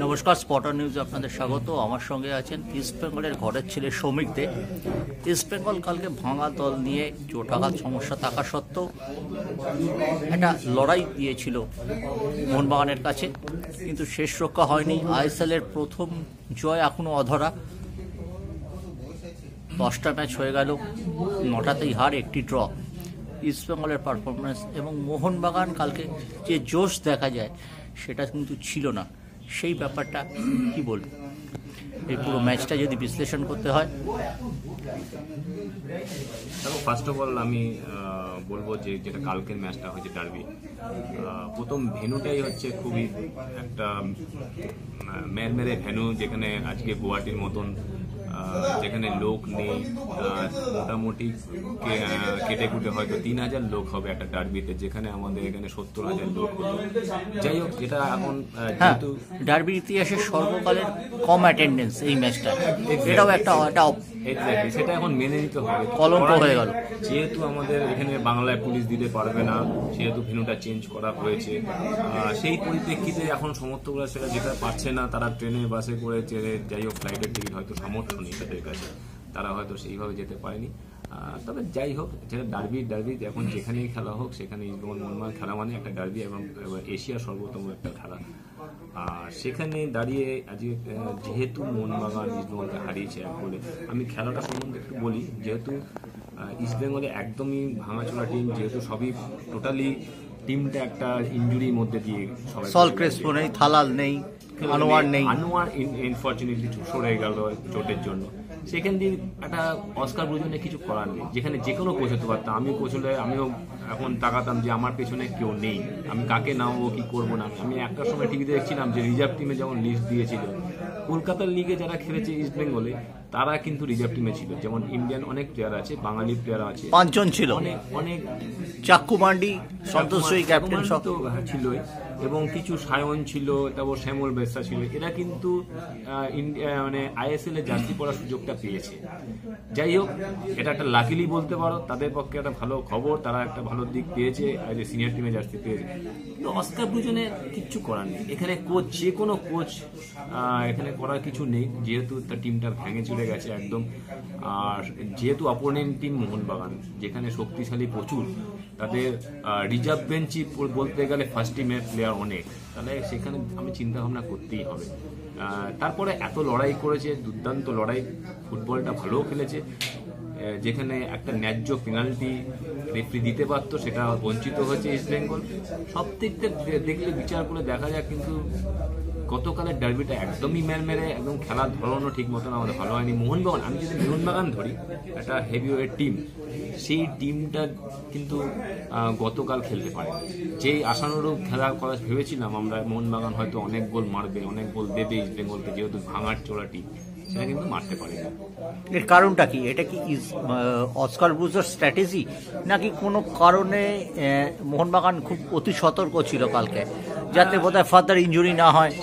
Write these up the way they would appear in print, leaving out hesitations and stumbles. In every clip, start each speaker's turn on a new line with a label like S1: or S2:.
S1: নমস্কার, স্পটার নিউজে আপনাদের স্বাগত। আমার সঙ্গে আছেন ইস্ট বেঙ্গলের ঘরের ছেলে সৌমিক দে। ইস্ট বেঙ্গল কালকে ভাঙা দল নিয়ে চোটাঘাত সমস্যা থাকা সত্ত্বেও একটা লড়াই দিয়েছিল মোহনবাগানের কাছে, কিন্তু শেষ রক্ষা হয়নি। আইএসএলের প্রথম জয় এখনও অধরা। 10টা ম্যাচ হয়ে গেল, 9টাতেই হার, 1টি ড্র। ইস্ট বেঙ্গলের পারফরমেন্স এবং মোহনবাগান কালকে যে জোশ দেখা যায় সেটা কিন্তু ছিল না। সেই ব্যাপারটা কি বলবো, এই পুরো ম্যাচটা যদি বিশ্লেষণ করতে হয়।
S2: দেখো, ফার্স্ট অফ অল আমি বলবো যে যেটা কালকের ম্যাচটা হয়েছে ডার্বি, প্রথম ভেন্যুটাই হচ্ছে খুবই একটা মেরমেরে ভেন্যু, যেখানে আজকে গুয়াহাটির মতন যেখানে লোক নেই, মোটামুটি কেটে কুটে হয়তো 3000 লোক হবে একটা ডার্বিতে, যেখানে আমাদের এখানে 70,000 লোক হতো। যাই হোক, এটা এখন যেহেতু
S1: ডার্বির ইতিহাসে সর্বকালের কম অ্যাটেন্ডেন্স এই ম্যাচটা, এটাও একটা
S2: সেটা এখন মেনে নিতে হবে,
S1: কলঙ্ক হয়ে গেল।
S2: যেহেতু আমাদের এখানে বাংলায় পুলিশ দিতে পারবে না, সেহেতু ভেন্যুটা চেঞ্জ করা হয়েছে। সেই পরিপ্রেক্ষিতে এখন সমর্থকরা সেটা যেটা পাচ্ছে না, তারা ট্রেনে বাসে করে চেড়ে, যাই হোক, ফ্লাইটের টিকিট হয়তো সামর্থ্য নেই তাদের কাছে, তারা হয়তো সেইভাবে যেতে পারেনি। তবে যাই হোক, যেটা ডার্বি এখন যেখানেই খেলা হোক, সেখানে ইস্টবেঙ্গল মোহনবাগান খেলা মানে একটা ডার্বি এবং এশিয়ার সর্বোত্তম একটা খেলা। আর সেখানে দাঁড়িয়ে আজকে যেহেতু মোহনবাগান ইস্টবেঙ্গলকে হারিয়েছে 1 গোলে, আমি খেলাটা সম্বন্ধে একটু বলি। যেহেতু ইস্টবেঙ্গলে একদমই ভাঙাচোরা টিম, যেহেতু সবই টোটালি টিমটা একটা ইনজুরির মধ্যে দিয়ে, সবাই
S1: সল ক্রেসপো নেই, থালাল নেই, আনোয়ার নেই।
S2: আনোয়ার আনফরচুনেটলি সরে গেল চোটের জন্য। সেখান দিয়ে একটা অস্কার ব্রুজনে কিছু করার নেই, যেখানে যে কোনো কোচ হতে পারতাম। আমি কোচ হলে আমিও এখন তাকাতাম যে আমার পেছনে কেউ নেই, আমি কাকে নামবো, কি করবো না। আমি একটা সময় টিভিতে দেখছিলাম যে রিজার্ভ টিমে যেমন লিস্ট দিয়েছিল, কলকাতার লিগে যারা খেলেছে ইস্ট বেঙ্গলে তারা কিন্তু রিজার্ভ টিমে ছিল। যেমন ইন্ডিয়ান অনেক প্লেয়ার আছে, বাঙালি প্লেয়ার আছে,
S1: 5 জন ছিল,
S2: অনেক
S1: চাক্কু মান্ডি, সন্তোষ ক্যাপ্টেন সব
S2: তো ছিলই, এবং কিছু সায়ন ছিল, তারপর শ্যামল বেসা ছিল। এরা কিন্তু মানে আইএসএল এ জার্সি পরার সুযোগটা পেয়েছে। যাই হোক, এটা একটা লাকিলি বলতে পারো, তাদের পক্ষে একটা ভালো খবর, তারা একটা ভালো দিক পেয়েছে, সিনিয়র টিমে জার্সি পেয়েছে। কিন্তু অস্কার ব্রুজনে কিচ্ছু করার নেই এখানে। কোচ, যে কোনো কোচ এখানে করার কিছু নেই, যেহেতু তার টিমটা ভেঙে চলে গেছে একদম। আর যেহেতু অপোনেন্ট টিম মোহনবাগান, যেখানে শক্তিশালী প্রচুর, তাদের রিজার্ভ বেঞ্চই বলতে গেলে ফার্স্ট টিমের প্লেয়ার অনেক, তাহলে সেখানে আমি চিন্তা ভাবনা করতেই হবে। তারপরে এত লড়াই করেছে, দুর্দান্ত লড়াই, ফুটবলটা ভালোও খেলেছে। যেখানে একটা ন্যায্য পেনাল্টি রেফারি দিতে পারতো, সেটা বঞ্চিত হয়েছে ইস্ট বেঙ্গল। সব দিক থেকে দেখলে, বিচার করে দেখা যায়, কিন্তু গতকালের ডার্বিটা একদমই মেরমেরে, একদম খেলার ধরনও ঠিক মতন আমাদের ভালো হয়নি। মোহনবাগান, আমি যদি মোহনবাগান ধরি, একটা হেভিওয়েট টিম, সেই টিমটা কিন্তু গতকাল খেলতে পারে। যেই আশানুরূপ খেলার কথা ভেবেছিলাম আমরা, মোহনবাগান হয়তো অনেক গোল মারবে, অনেক গোল দেবে ইস্ট বেঙ্গলকে, যেহেতু ভাঙার চোরা টিম, সেটা কিন্তু মারতে পারে না।
S1: এর কারণটা কি? এটা কি অস্কার ব্রুজের স্ট্র্যাটেজি, নাকি কোনো কারণে মোহনবাগান খুব অতি সতর্ক ছিল কালকে, যাতে বোধহয় ফার্দার ইনজুরি না হয়?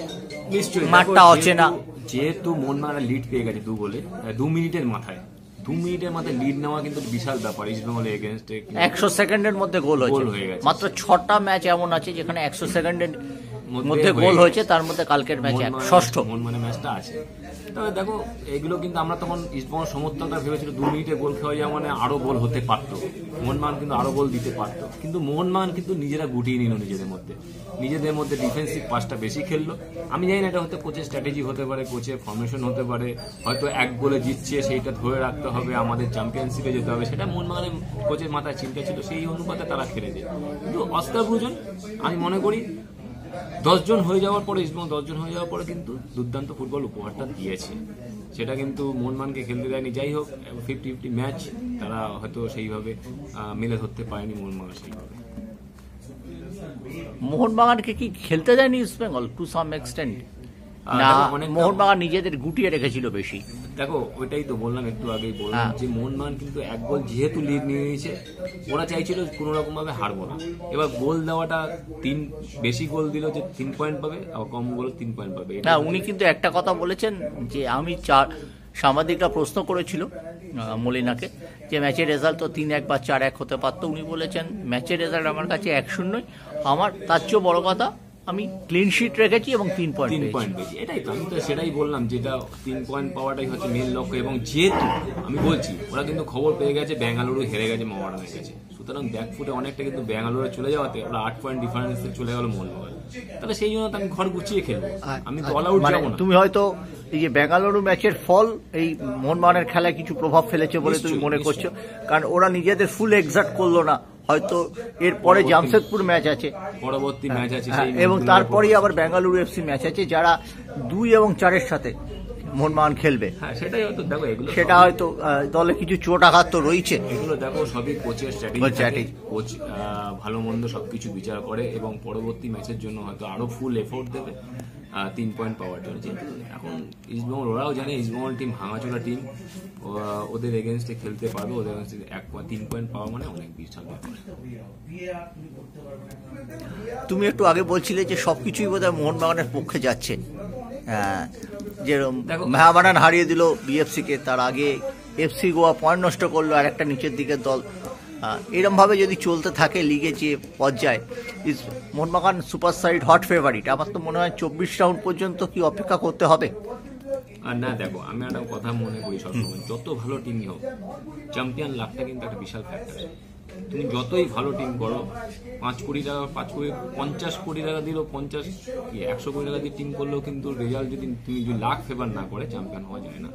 S2: নিশ্চয়ই,
S1: মাঠটা অচেনা।
S2: যেহেতু মোহনবাগান লিড পেয়ে গেছে 2 গোলে, 2 মিনিটের মাথায় লিড নেওয়া কিন্তু বিশাল ব্যাপার। ইস্ট বেঙ্গলের এগেনস্টে
S1: 100 সেকেন্ডের মধ্যে গোল হয়ে গেছে। মাত্র 6টা ম্যাচ এমন আছে যেখানে 100 সেকেন্ডের মধ্যে গোল হয়েছে, তার মধ্যে কালকের ম্যাচে 6ষ্ঠ
S2: ম্যাচটা আছে। তবে দেখো, এগুলো কিন্তু আমরা তখন ইস্টবেঙ্গল সমর্থকরা ভেবেছিল 2 মিনিটে গোল খাওয়া যাওয়া মানে আরো গোল হতে পারতো, মোহনবাগান কিন্তু আরো গোল দিতে পারতো। কিন্তু মোহনবাগান কিন্তু নিজেরা গুটিয়ে নিল নিজেদের মধ্যে ডিফেন্সিভ পাসটা বেশি খেললো। আমি জানি না, এটা হয়তো কোচের স্ট্র্যাটেজি হতে পারে, কোচের ফরমেশন হতে পারে, হয়তো 1 গোলে জিতছে, সেইটা ধরে রাখতে হবে, আমাদের চ্যাম্পিয়নশিপে যেতে হবে, সেটা মোহনবাগানের কোচের মাথায় চিন্তা ছিল, সেই অনুপাতে তারা খেলেছে। কিন্তু অস্কার ব্রুজন, আমি মনে করি 10 জন হয়ে যাওয়ার পরে, ইস্টবেঙ্গল 10 জন হয়ে যাওয়ার পরে কিন্তু দুর্দান্ত ফুটবল উপহারটা দিয়েছে, সেটা কিন্তু মোহনবাগানকে খেলতে দেয়নি। যাই হোক, 50-50 ম্যাচ, তারা হয়তো সেইভাবে মেলে ধরতে পারেনি মোহনবাগান সেইভাবে।
S1: মোহনবাগানকে কি খেলতে দেয়নি ইস্টবেঙ্গল টু সাম এক্সটেন্ট? না, মোহনবাগান নিজেদের গুটিয়ে রেখেছিল বেশি।
S2: দেখো, ওইটাই তো বললাম, একটু আগেই বললাম যে মোহনবাগান কিন্তু 1 গোল যেহেতু লিড নিয়ে নিয়েছে, ওরা চাইছিল কোনো রকম ভাবে হারবো না। এবার গোল দেওয়াটা, 3 বেশি গোল দিল যে 3 পয়েন্ট পাবে, আর কম গোল 3 পয়েন্ট পাবে।
S1: না, উনি কিন্তু একটা কথা বলেছেন যে, আমি সাংবাদিকরা প্রশ্ন করেছিল মলিনাকে যে ম্যাচের রেজাল্ট তো 3-1 বা 4-1 হতে পারতো। উনি বলেছেন ম্যাচের রেজাল্ট আমার কাছে 1-0, আমার তার চেয়েও বড় কথা, আমি ক্লিন শিট রেখেছি এবং 3 পয়েন্ট
S2: 3 পয়েন্ট পেয়েছি, এটাই তো আমি তো সেটাই বললাম, যেটা 3 পয়েন্ট পাওয়াটাই হচ্ছে মেন লক্ষ্য। এবং যেহেতু আমি বলছি ওরা কিন্তু খবর পেয়ে গেছে বেঙ্গালুরু হেরে গেছে মোহামেডানের কাছে, সুতরাং ব্যাকফুটে অনেকটা কিন্তু বেঙ্গালুরু চলে যাওয়াতে ওরা 8 পয়েন্ট ডিফারেন্সে চলে গেল মোহনবাগান। তাহলে সেই জন্য তো আমি ঘর গুছিয়ে খেলবো, আমি তো অল আউট
S1: মানে
S2: যাবো না।
S1: তুমি হয়তো এই যে বেঙ্গালুরু ম্যাচের ফল এই মোহনবাগানের খেলায় কিছু প্রভাব ফেলেছে বলে তুমি
S2: নিশ্চয়ই,
S1: মনে
S2: নিশ্চয়ই।
S1: করছো, কারণ ওরা নিজেদের ফুল এক্সাক্ট করলো না, হয়তো এরপরে জামশেদপুর ম্যাচ আছে,
S2: পরবর্তী ম্যাচ আছে
S1: হ্যাঁ,
S2: সেই
S1: এবং
S2: ম্যাচগুলো
S1: তারপরেই আবার বেঙ্গালুরু এফসি ম্যাচ আছে, যারা 2 এবং 4-এর সাথে মোহনবাগান খেলবে।
S2: হ্যাঁ সেটাই হয়তো, দেখো এগুলো
S1: সেটা হয়তো দলে কিছু চোট আঘাত তো রয়েছে।
S2: এগুলো দেখো সবই কোচের স্ট্র্যাটেজি, কোচ ভালো মন্দ সবকিছু বিচার করে এবং পরবর্তী ম্যাচের জন্য হয়তো আরো ফুল এফোর্ট দেবে 3 পয়েন্ট পাওয়ার জন্য। যেহেতু এখন ইস্টবেঙ্গল, ওরাও জানে ইস্টবেঙ্গল টিম ভাঙাচোরা টিম, ওদের এগেনস্টে খেলতে পারবে, ওদের এগেনস্টে 3 পয়েন্ট পাওয়া মানে অনেক বিশাল ব্যাপার।
S1: তুমি একটু আগে বলছিলে যে সবকিছুই বোধহয় মোহনবাগানের পক্ষে যাচ্ছে, যেরকম মোহামেডান হারিয়ে দিল বিএফসি কে, তার আগে এফসি গোয়া পয়েন্ট নষ্ট করলো আর একটা নিচের দিকের দল। এরম ভাবে যদি চলতে থাকে লিগে যে পর্যায়ে, Mohun Bagan super side hot favourite. আমার তো মনে হয় 24 রাউন্ড পর্যন্ত কি অপেক্ষা করতে হবে?
S2: আর না দেখো, আমি একটা কথা মনে করি সবসময়, যত ভালো টিমই হোক চ্যাম্পিয়ন লাভটা কিন্তু একটা বিশাল ফ্যাক্টর। তুমি যতই ভালো টিম করো, 5 কোটি টাকা 50 কোটি টাকা দিল, 100 কোটি টাকা দিয়ে টিম করলেও কিন্তু রেজাল্ট যদি তুমি লাখ ফেভার না করে চ্যাম্পিয়ন হওয়া যায় না।